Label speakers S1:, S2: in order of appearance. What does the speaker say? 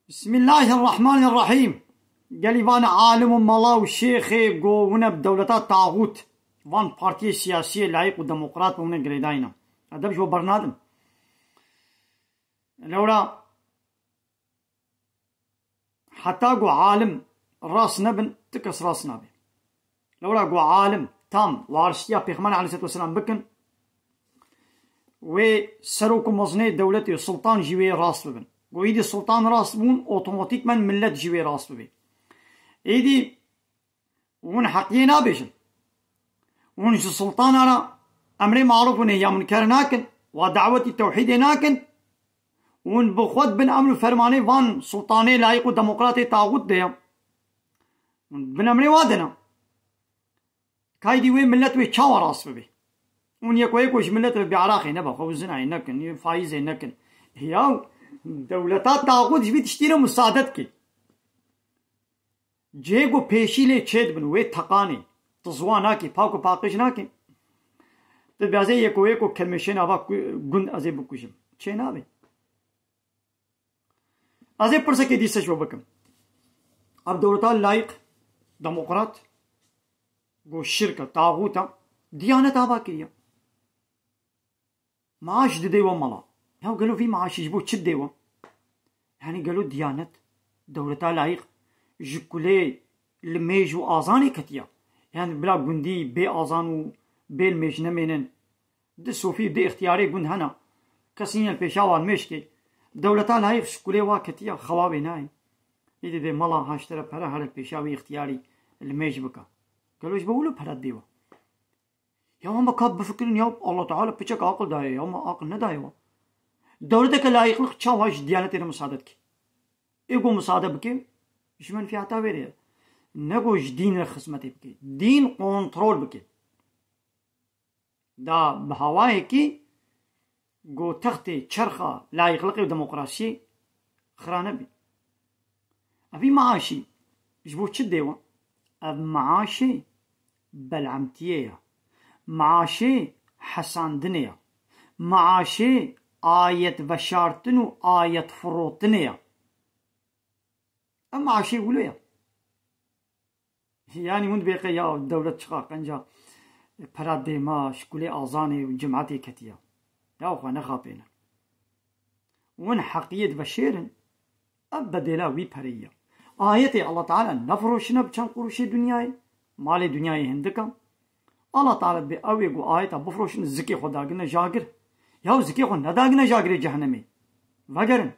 S1: بسم الله الرحمن الرحيم. قال فان عالم ملا وشيخي قوونا بدولتات طاغوت فان بارتي سياسية لايق وديمقراط ومن قريداينا هذا بشو برنادم لولا حتى قو عالم راس نبن تكس راس نبي لولا قو عالم تام وارشيا بيغمان عليه الصلاة والسلام بكن وسروكو مزني دولتي السلطان جيوي راس ببن ويدي السلطان راس بون اوتوماتيك من ملت جيوي راس ببي ايدي ون حقينا بيشن ون السلطان انا امري معروف ونهي منكر ناكن ودعوة التوحيد ناكن ون بخود بن امر فرماني فان سلطاني لايق وديمقراطي طاغوت ديا بن امري وادنا كايدي وي ملت وي تشاو راس ببي ون يكويكوش ملت بعراقي نبا خوزنا نكن فايز نكن هياو دولتات طاغوت جبي تشتري مساعدتك جيگو پیشیله چید بن وی تقانی تزواناکی پاکو پاکشناکی تو بیازه یکو کلمشین آوا گند ازی بکوشم چه نابه ازی پرسکی دیسش بکم اب دولتا لایق دموقراط گو شرکة طاغوتا دیانت آوا کریا معاش دیو ملا ياو قالوا في معاش يجبو تشد ديوا يعني قالوا ديانت دولتا لايق جكولي الميج وآزاني كتيا يعني بلا قندي بي آزان بي الميج نمينن دي صوفي دي اختياري قند هنا كسين البيشاوان ميشكي دولتا لايق شكولي وا كتيا خوابي ناي يدي دي ملا هاشترا برا هر البيشاوي اختياري الميج بكا قالوا جبولو برا ديوا يا ما كاب بفكرين يا الله تعالى بيشك عقل داي يا ما عقل ندايوا دولتك لايقلق تشاواش ديانتي مساعدتك ايقو مساعدة بكي مش من في عتاويري نقوش دين الخصمتي بكي دين كنترول بكي دا بهواي كي قو تختي تشرخة لايقلقي وديمقراطية خرانة بي افي معاشي جبو تشديوا اب معاشي بلعمتيه معاشي حسان دنيا معاشي آية بشارتن و آية فروتنيا أما عشي ولويا يعني من بيقى يا دولة شقاق انجا براد ديما شكولي آزاني وجمعتي كتيا يا أخوانا خابينا ون حقية بشيرن أبدلا وي بريا آيتي الله تعالى نفروشنا بچان قروشي دنياي مالي دنياي هندكا الله تعالى بأويقو آيتا بفروشن زكي خدا قلنا جاقر ياو زكي خو نداقنا جاقري جهنمي وگرن